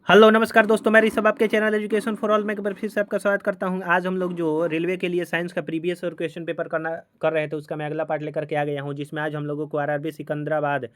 Hello नमस्कार दोस्तों, मैं ऋषभ आपके चैनल एजुकेशन फॉर ऑल में एक बार फिर से आपका स्वागत करता हूं। आज हम लोग जो रेलवे के लिए साइंस का प्रीवियस और क्वेश्चन पेपर कर रहे थे, उसका मैं अगला पार्ट लेकर के आ गया हूं, जिसमें आज हम लोगों को आरआरबी सिकंदराबाद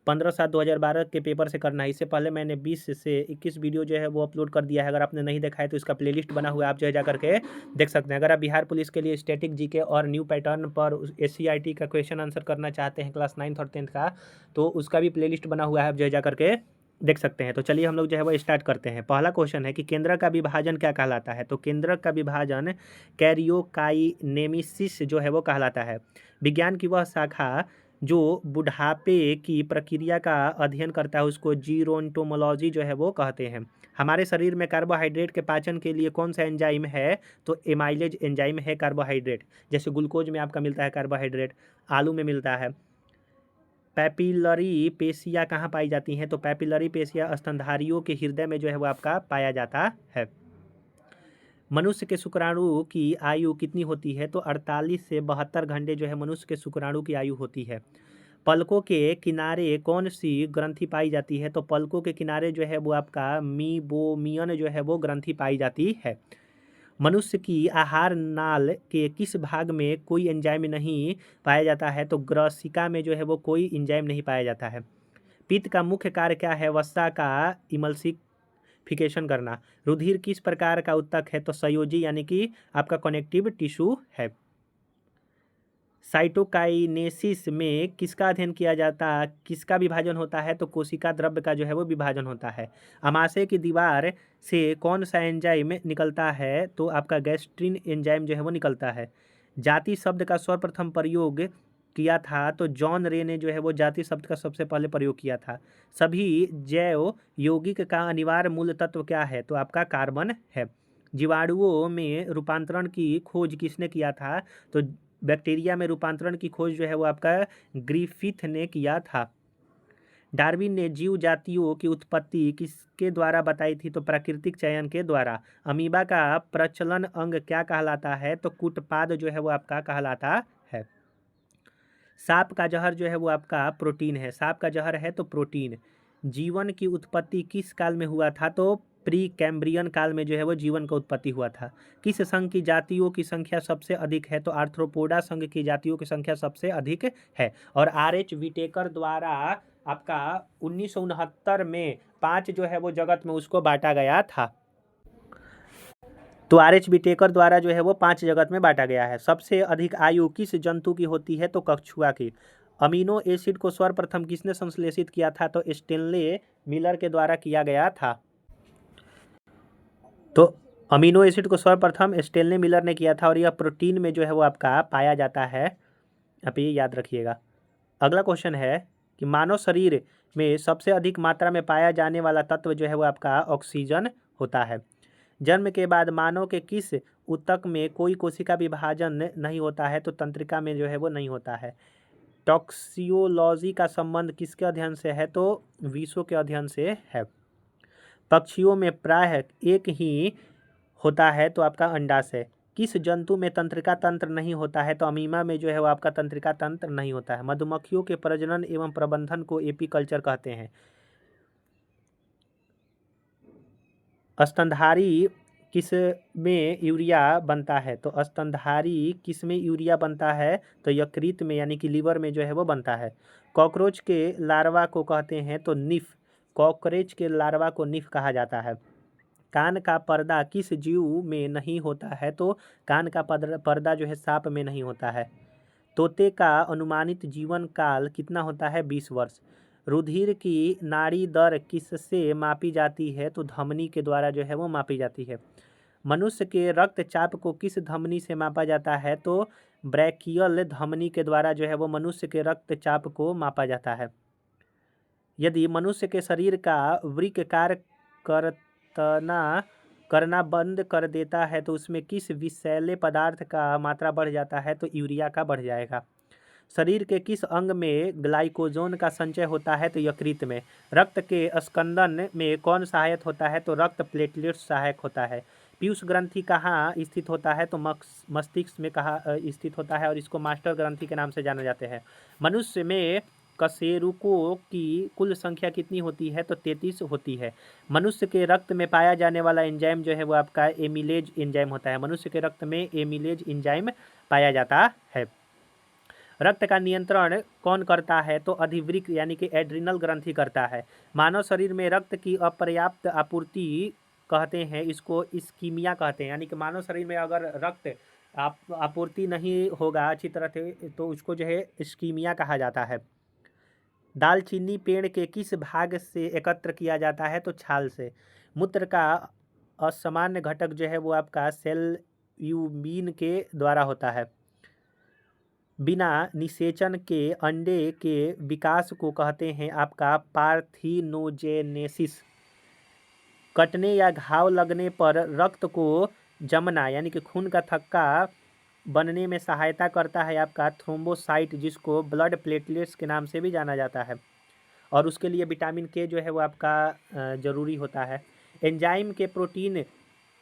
15/7/2012 के पेपर से करना है। इससे पहले मैंने 20 से 21 वीडियो जो है वो अपलोड कर दिया है। अगर आपने नहीं देखा है तो इसका प्लेलिस्ट बना हुआ है, आप जो है जा करके देख सकते हैं। अगर आप बिहार पुलिस के लिए स्टैटिक जीके और न्यू पैटर्न पर SCIT का क्वेश्चन आंसर करना चाहते हैं क्लास 9th और 10th का, तो उसका भी प्लेलिस्ट बना हुआ है, आप जो है जा करके देख सकते हैं। तो चलिए हम लोग जो है वो स्टार्ट करते हैं। पहला क्वेश्चन है कि केंद्र का विभाजन क्या कहलाता है। तो केंद्र का विभाजन कैरियोकाइनेमिसिस जो है वो कहलाता है। विज्ञान की वह शाखा जो बुढ़ापे की प्रक्रिया का अध्ययन करता है उसको जीरोंटोमोलॉजी जो है वो कहते हैं। हमारे शरीर में कार्बोहाइड्रेट के पाचन के लिए कौन सा एंजाइम है। तो एमाइलेज एंजाइम है कार्बोहाइड्रेट। जैसे ग्लूकोज में आपका मिलता है कार्बोहाइड्रेट, आलू में मिलता है। पैपिलरी पेशियाँ कहाँ पाई जाती हैं। तो पैपिलरी पेशियाँ स्तनधारियों के हृदय में जो है वो आपका पाया जाता है। मनुष्य के शुक्राणु की आयु कितनी होती है। तो 48 से 72 घंटे जो है मनुष्य के शुक्राणु की आयु होती है। पलकों के किनारे कौन सी ग्रंथि पाई जाती है। तो पलकों के किनारे जो है वो आपका मीबोमियन जो है वो ग्रंथि पाई जाती है। मनुष्य की आहार नाल के किस भाग में कोई एंजाइम नहीं पाया जाता है। तो ग्रसिका में जो है वो कोई एंजाइम नहीं पाया जाता है। पित्त का मुख्य कार्य क्या है। वसा का इमल्सिफिकेशन करना। रुधिर किस प्रकार का उत्तक है। तो संयोजी यानी कि आपका कनेक्टिव टिश्यू है। साइटोकाइनेसिस में किसका अध्ययन किया जाता, किसका विभाजन होता है। तो कोशिका द्रव्य का जो है वो विभाजन होता है। अमाशय की दीवार से कौन सा एंजाइम निकलता है। तो आपका गैस्ट्रिन एंजाइम जो है वो निकलता है। जाति शब्द का सर्वप्रथम प्रयोग किया था। तो जॉन रे ने जो है वो जाति शब्द का सबसे पहले प्रयोग किया था। सभी जैव यौगिक का अनिवार्य मूल तत्व क्या है। तो आपका कार्बन है। जीवाणुओं में रूपांतरण की खोज किसने किया था। तो बैक्टीरिया में रूपांतरण की खोज जो है वो आपका ग्रिफिथ ने किया था। डार्विन ने जीव जातियों की उत्पत्ति किसके द्वारा बताई थी। तो प्राकृतिक चयन के द्वारा। अमीबा का प्रचलन अंग क्या कहलाता है। तो कूटपाद जो है वो आपका कहलाता है। सांप का जहर जो है वो आपका प्रोटीन है। सांप का जहर है तो प्रोटीन। जीवन की उत्पत्ति किस काल में हुआ था। तो प्री कैम्ब्रियन काल में जो है वो जीवन का उत्पत्ति हुआ था। किस संघ की जातियों की संख्या सबसे अधिक है। तो आर्थ्रोपोडा संघ की जातियों की संख्या सबसे अधिक है। और R.H. विटेकर द्वारा आपका 1969 में 5 जो है वो जगत में उसको बांटा गया था। तो R.H. विटेकर द्वारा जो है वो 5 जगत में बांटा गया है। सबसे अधिक आयु किस जंतु की होती है। तो कछुआ की। अमीनो एसिड को सर्वप्रथम किसने संश्लेषित किया था। तो स्टेनले मिलर के द्वारा किया गया था। तो अमीनो एसिड को सर्वप्रथम स्टेनले मिलर ने किया था और यह प्रोटीन में जो है वो आपका पाया जाता है। आप ये याद रखिएगा। अगला क्वेश्चन है कि मानव शरीर में सबसे अधिक मात्रा में पाया जाने वाला तत्व जो है वो आपका ऑक्सीजन होता है। जन्म के बाद मानव के किस ऊतक में कोई कोशिका विभाजन नहीं होता है। तो तंत्रिका में जो है वो नहीं होता है। टॉक्सियोलॉजी का संबंध किसके अध्ययन से है। तो विषों के अध्ययन से है। पक्षियों में प्रायः एक ही होता है। तो आपका अंडाशय। किस जंतु में तंत्रिका तंत्र नहीं होता है। तो अमीबा में जो है वो आपका तंत्रिका तंत्र नहीं होता है। मधुमक्खियों के प्रजनन एवं प्रबंधन को एपीकल्चर कहते हैं। स्तनधारी किस में यूरिया बनता है। तो स्तनधारी किस में यूरिया बनता है। तो यकृत में यानी कि लीवर में जो है वो बनता है। कॉकरोच के लार्वा को कहते हैं तो निफ। कॉकरोच के लार्वा को निफ कहा जाता है। कान का पर्दा किस जीव में नहीं होता है। तो कान का पर्दा जो है सांप में नहीं होता है। तोते का अनुमानित जीवन काल कितना होता है। 20 वर्ष। रुधिर की नाड़ी दर किससे मापी जाती है। तो धमनी के द्वारा जो है वो मापी जाती है। मनुष्य के रक्तचाप को किस धमनी से मापा जाता है। तो ब्रैकियल धमनी के द्वारा जो है वो मनुष्य के रक्तचाप को मापा जाता है। यदि मनुष्य के शरीर का वृक्क कार्य करना बंद कर देता है तो उसमें किस विषैले पदार्थ का मात्रा बढ़ जाता है। तो यूरिया का बढ़ जाएगा। शरीर के किस अंग में ग्लाइकोजन का संचय होता है। तो यकृत में। रक्त के स्कंदन में कौन सहायक होता है। तो रक्त प्लेटलेट सहायक होता है। पीयूष ग्रंथि कहाँ स्थित होता है। तो मस्तिष्क में कहाँ स्थित होता है और इसको मास्टर ग्रंथि के नाम से जाना जाते हैं। मनुष्य में कशेरुकों की कुल संख्या कितनी होती है? तो 33 होती है। मनुष्य के रक्त में पाया जाने वाला एंजाइम जो है वो आपका एमिलेज एंजाइम होता है। मनुष्य के रक्त में एमिलेज एंजाइम पाया जाता है। रक्त का नियंत्रण कौन करता है? तो अधिवृक्क यानी कि एड्रिनल ग्रंथि करता है। मानव शरीर में रक्त की अपर्याप्त आपूर्ति कहते हैं, इसको इस्कीमिया कहते हैं। यानी कि मानव शरीर में अगर रक्त आपूर्ति नहीं होगा अच्छी तरह से तो उसको जो है इस्कीमिया कहा जाता है। दालचीनी पेड़ के किस भाग से एकत्र किया जाता है? तो छाल से। मूत्र का असामान्य घटक जो है वो आपका सेल्यूमिन के द्वारा होता है। बिना निषेचन के अंडे के विकास को कहते हैं आपका पार्थिनोजेनेसिस। कटने या घाव लगने पर रक्त को जमना यानी कि खून का थक्का बनने में सहायता करता है आपका थ्रोम्बोसाइट, जिसको ब्लड प्लेटलेट्स के नाम से भी जाना जाता है। और उसके लिए विटामिन के जो है वो आपका ज़रूरी होता है। एंजाइम के प्रोटीन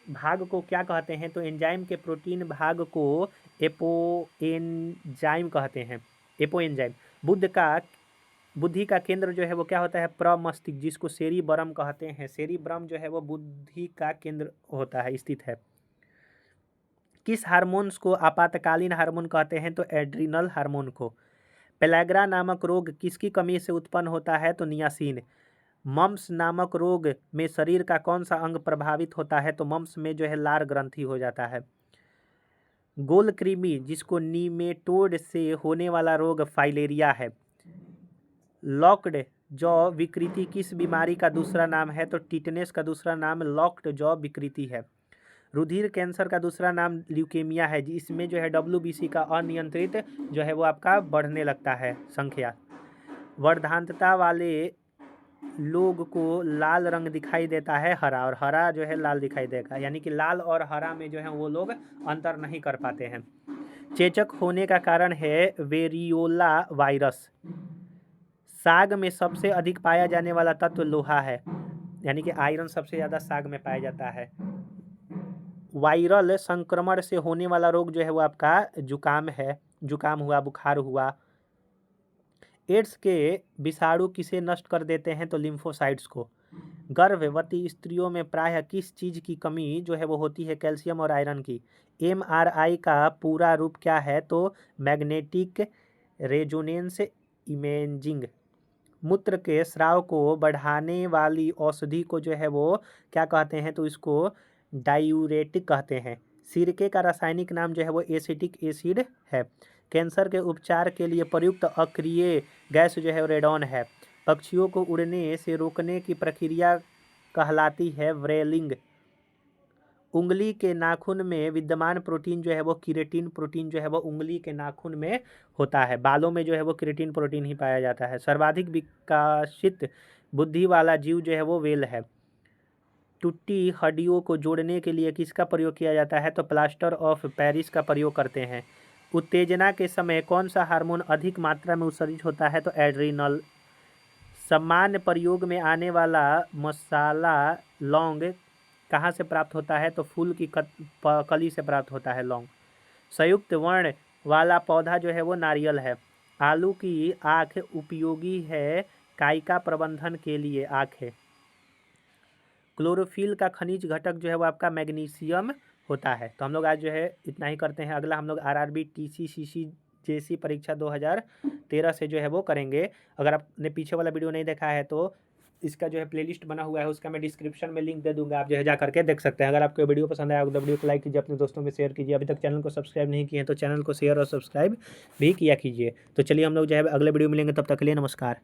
भाग को क्या कहते हैं? तो एंजाइम के प्रोटीन भाग को एपोएंजाइम कहते हैं। एपोएंजाइम। बुद्धि का केंद्र जो है वो क्या होता है? प्रमस्तिष्क, जिसको सेरिब्रम कहते हैं। सेरिब्रम जो है वो बुद्धि का केंद्र होता है, स्थित है। किस हार्मोन्स को आपातकालीन हार्मोन कहते हैं? तो एड्रिनल हार्मोन को। पेलाग्रा नामक रोग किसकी कमी से उत्पन्न होता है? तो नियासिन। मम्स नामक रोग में शरीर का कौन सा अंग प्रभावित होता है? तो मम्स में जो है लार ग्रंथि हो जाता है। गोल कृमि, जिसको नीमेटोड से होने वाला रोग फाइलेरिया है। लॉक्ड जॉ विकृति किस बीमारी का दूसरा नाम है? तो टिटनेस का दूसरा नाम लॉक्ड जॉ विकृति है। रुधिर कैंसर का दूसरा नाम ल्यूकेमिया है, जिसमें जो है WBC का अनियंत्रित जो है वो आपका बढ़ने लगता है संख्या। वर्धांतता वाले लोग को लाल रंग दिखाई देता है हरा, और हरा जो है लाल दिखाई देगा। यानी कि लाल और हरा में जो है वो लोग अंतर नहीं कर पाते हैं। चेचक होने का कारण है वेरियोला वायरस। साग में सबसे अधिक पाया जाने वाला तत्व लोहा है, यानी कि आयरन सबसे ज़्यादा साग में पाया जाता है। वायरल संक्रमण से होने वाला रोग जो है वो आपका जुकाम है। जुकाम हुआ, बुखार हुआ। एड्स के विषाणु किसे नष्ट कर देते हैं? तो लिम्फोसाइट्स को। गर्भवती स्त्रियों में प्रायः किस चीज़ की कमी जो है वो होती है? कैल्शियम और आयरन की। MRI का पूरा रूप क्या है? तो मैग्नेटिक रेजोनेंस इमेजिंग। मूत्र के स्राव को बढ़ाने वाली औषधि को जो है वो क्या कहते हैं? तो इसको डायूरेटिक कहते हैं। सिरके का रासायनिक नाम जो है वो एसिटिक एसिड है। कैंसर के उपचार के लिए प्रयुक्त अक्रिय गैस जो है रेडॉन है। पक्षियों को उड़ने से रोकने की प्रक्रिया कहलाती है व्रेलिंग। उंगली के नाखून में विद्यमान प्रोटीन जो है वो केराटिन प्रोटीन जो है वो उंगली के नाखून में होता है। बालों में जो है वो केराटिन प्रोटीन ही पाया जाता है। सर्वाधिक विकसित बुद्धि वाला जीव जो है वो वेल है। टूटी हड्डियों को जोड़ने के लिए किसका प्रयोग किया जाता है? तो प्लास्टर ऑफ पेरिस का प्रयोग करते हैं। उत्तेजना के समय कौन सा हार्मोन अधिक मात्रा में उत्सर्जित होता है? तो एड्रिनल। सामान्य प्रयोग में आने वाला मसाला लौंग कहाँ से प्राप्त होता है? तो फूल की कली से प्राप्त होता है लौंग। संयुक्त वर्ण वाला पौधा जो है वो नारियल है। आलू की आँख उपयोगी है कायिका प्रबंधन के लिए। आँख है। क्लोरोफिल का खनिज घटक जो है वो आपका मैग्नीशियम होता है। तो हम लोग आज जो है इतना ही करते हैं। अगला हम लोग RRB TCCC जैसी परीक्षा 2013 से जो है वो करेंगे। अगर आपने पीछे वाला वीडियो नहीं देखा है तो इसका जो है प्लेलिस्ट बना हुआ है, उसका मैं डिस्क्रिप्शन में लिंक दे दूंगा, आप जो है जा करके देख सकते हैं। अगर आपको वीडियो पसंद आया तो वीडियो को लाइक कीजिए, अपने दोस्तों में शेयर कीजिए। अभी तक चैनल को सब्सक्राइब नहीं किए हैं तो चैनल को शेयर और सब्सक्राइब भी किया कीजिए। तो चलिए हम लोग जो है अगले वीडियो मिलेंगे, तब तक के लिए नमस्कार।